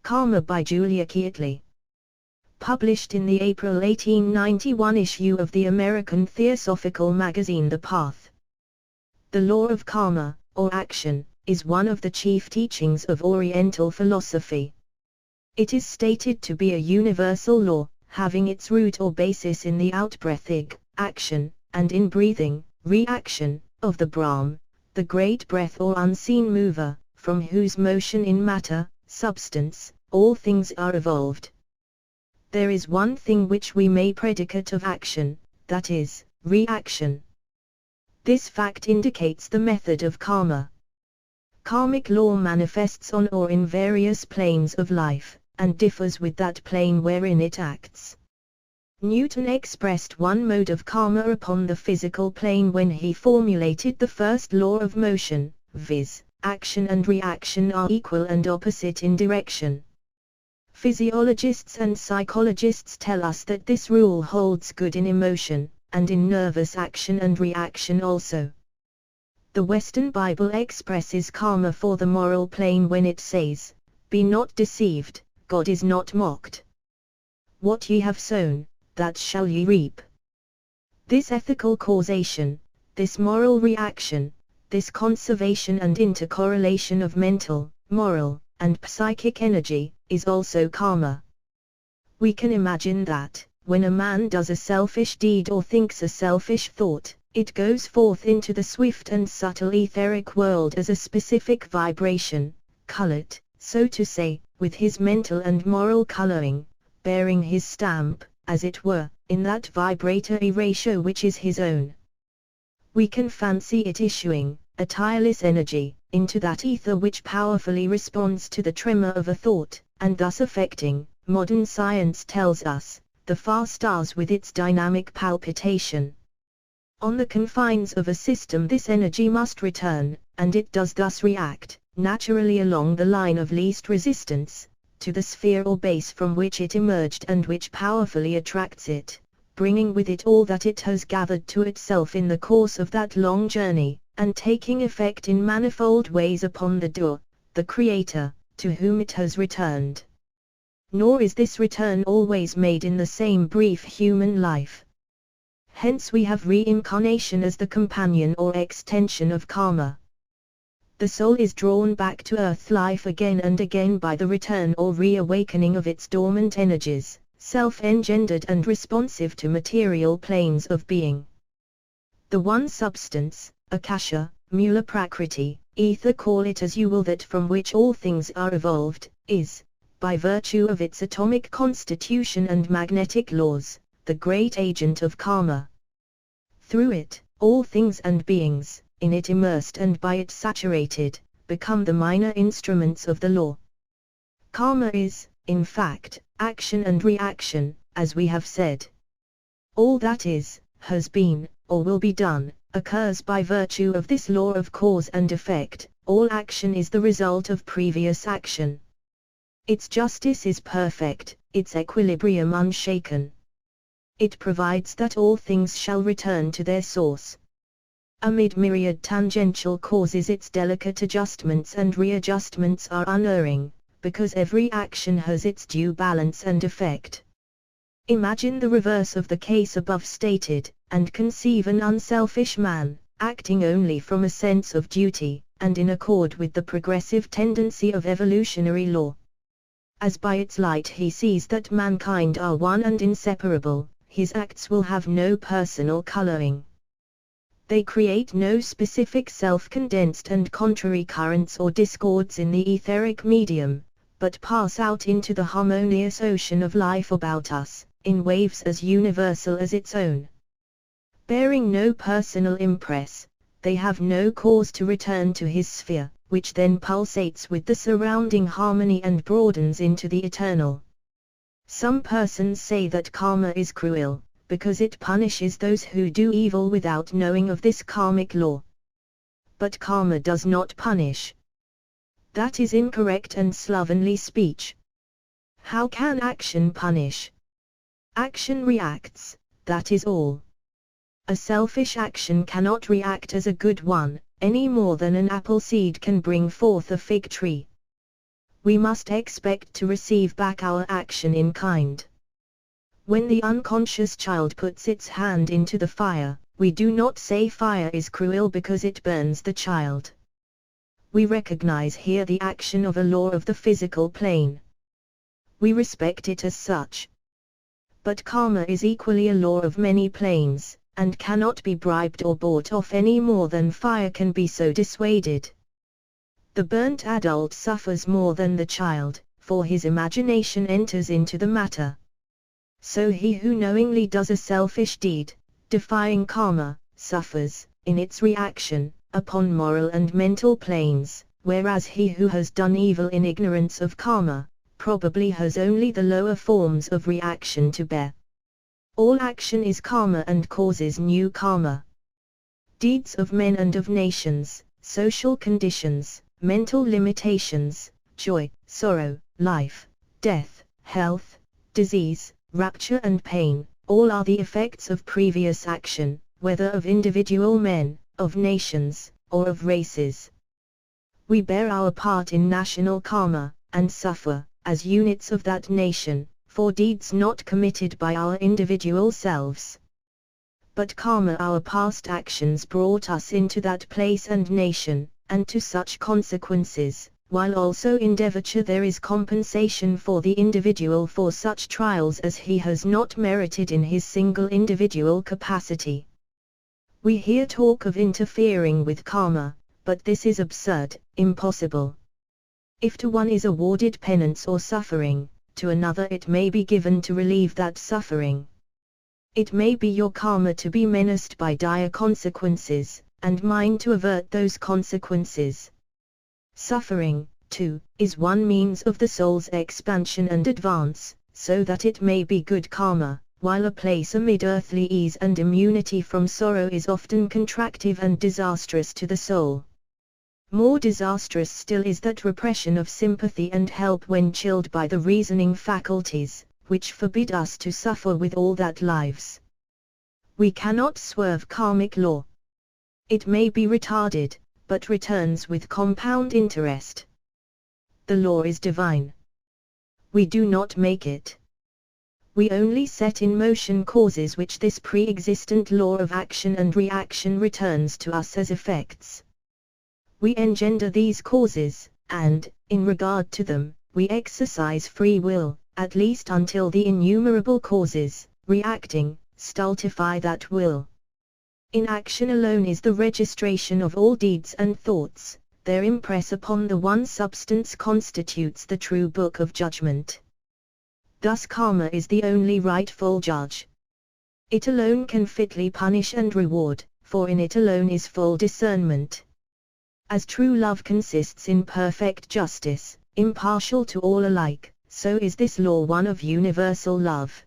Karma by Julia Keightley. Published in the April 1891 issue of the American Theosophical magazine The Path. The law of karma, or action, is one of the chief teachings of Oriental philosophy. It is stated to be a universal law, having its root or basis in the outbreath ig, action, and in breathing, reaction, of the Brahm, the great breath or unseen mover, from whose motion in matter, substance, all things are evolved. There is one thing which we may predicate of action, that is, reaction. This fact indicates the method of karma. Karmic law manifests on or in various planes of life, and differs with that plane wherein it acts. Newton expressed one mode of karma upon the physical plane when he formulated the first law of motion, viz., action and reaction are equal and opposite in direction. Physiologists and psychologists tell us that this rule holds good in emotion, and in nervous action and reaction also. The Western Bible expresses karma for the moral plane when it says, "Be not deceived, God is not mocked. What ye have sown, that shall ye reap." This ethical causation, this moral reaction, this conservation and intercorrelation of mental, moral, and psychic energy, is also karma. We can imagine that, when a man does a selfish deed or thinks a selfish thought, it goes forth into the swift and subtle etheric world as a specific vibration, colored, so to say, with his mental and moral coloring, bearing his stamp, as it were, in that vibratory ratio which is his own. We can fancy it issuing, a tireless energy, into that ether which powerfully responds to the tremor of a thought, and thus affecting, modern science tells us, the far stars with its dynamic palpitation. On the confines of a system this energy must return, and it does thus react, naturally along the line of least resistance, to the sphere or base from which it emerged and which powerfully attracts it, bringing with it all that it has gathered to itself in the course of that long journey, and taking effect in manifold ways upon the doer, the creator, to whom it has returned. Nor is this return always made in the same brief human life. Hence we have reincarnation as the companion or extension of karma. The soul is drawn back to earth life again and again by the return or reawakening of its dormant energies, self-engendered and responsive to material planes of being. The one substance, akasha, mula prakriti, ether, call it as you will, that from which all things are evolved, is, by virtue of its atomic constitution and magnetic laws, the great agent of karma. Through it, all things and beings, in it immersed and by it saturated, become the minor instruments of the law. Karma is, in fact, action and reaction, as we have said. All that is, has been, or will be done, occurs by virtue of this law of cause and effect. All action is the result of previous action. Its justice is perfect, its equilibrium unshaken. It provides that all things shall return to their source. Amid myriad tangential causes its delicate adjustments and readjustments are unerring, because every action has its due balance and effect. Imagine the reverse of the case above stated, and conceive an unselfish man, acting only from a sense of duty, and in accord with the progressive tendency of evolutionary law. As by its light he sees that mankind are one and inseparable, his acts will have no personal coloring. They create no specific self-condensed and contrary currents or discords in the etheric medium, but pass out into the harmonious ocean of life about us, in waves as universal as its own. Bearing no personal impress, they have no cause to return to his sphere, which then pulsates with the surrounding harmony and broadens into the eternal. Some persons say that karma is cruel, because it punishes those who do evil without knowing of this karmic law. But karma does not punish. That is incorrect and slovenly speech. How can action punish? Action reacts, that is all. A selfish action cannot react as a good one, any more than an apple seed can bring forth a fig tree. we must expect to receive back our action in kind. When the unconscious child puts its hand into the fire, we do not say fire is cruel because it burns the child. We recognize here the action of a law of the physical plane. We respect it as such. But karma is equally a law of many planes, and cannot be bribed or bought off any more than fire can be so dissuaded. The burnt adult suffers more than the child, for his imagination enters into the matter. So he who knowingly does a selfish deed, defying karma, suffers, in its reaction, upon moral and mental planes, whereas he who has done evil in ignorance of karma, probably has only the lower forms of reaction to bear. All action is karma and causes new karma. Deeds of men and of nations, social conditions, mental limitations, joy, sorrow, life, death, health, disease, rapture and pain, all are the effects of previous action, whether of individual men, of nations, or of races. We bear our part in national karma, and suffer, as units of that nation, for deeds not committed by our individual selves. But karma, our past actions brought us into that place and nation, and to such consequences, while also in devature there is compensation for the individual for such trials as he has not merited in his single individual capacity. We here talk of interfering with karma, but this is absurd, impossible. If to one is awarded penance or suffering, to another it may be given to relieve that suffering. It may be your karma to be menaced by dire consequences, and mine to avert those consequences. Suffering, too, is one means of the soul's expansion and advance, so that it may be good karma, while a place amid earthly ease and immunity from sorrow is often contractive and disastrous to the soul. More disastrous still is that repression of sympathy and help when chilled by the reasoning faculties, which forbid us to suffer with all that lives. We cannot swerve karmic law. It may be retarded, but returns with compound interest. The law is divine. We do not make it. We only set in motion causes which this pre-existent law of action and reaction returns to us as effects. We engender these causes, and, in regard to them, we exercise free will, at least until the innumerable causes, reacting, stultify that will. In action alone is the registration of all deeds and thoughts, their impress upon the one substance constitutes the true book of judgment. Thus karma is the only rightful judge. It alone can fitly punish and reward, for in it alone is full discernment. As true love consists in perfect justice, impartial to all alike, so is this law one of universal love.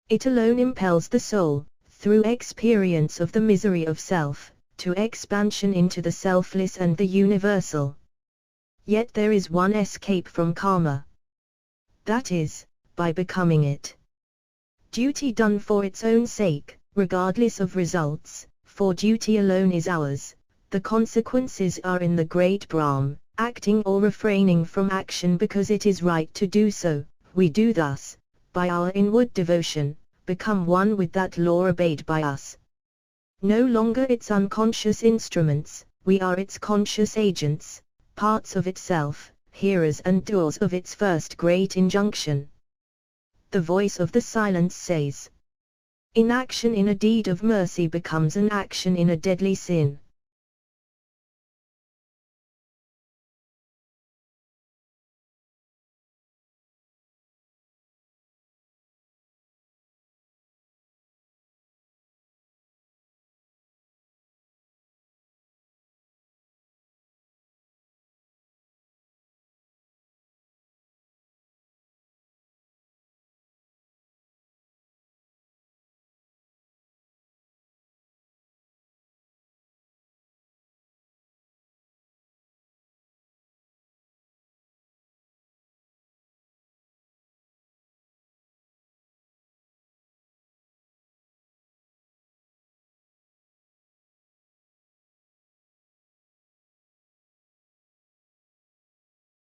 It alone impels the soul, through experience of the misery of self, to expansion into the selfless and the universal. Yet there is one escape from karma. That is, by becoming it. Duty done for its own sake, regardless of results, for duty alone is ours, the consequences are in the great Brahm, acting or refraining from action because it is right to do so, we do thus, by our inward devotion, become one with that law obeyed by us. No longer its unconscious instruments, we are its conscious agents, parts of itself, hearers and doers of its first great injunction. The voice of the silence says, inaction in a deed of mercy becomes an action in a deadly sin.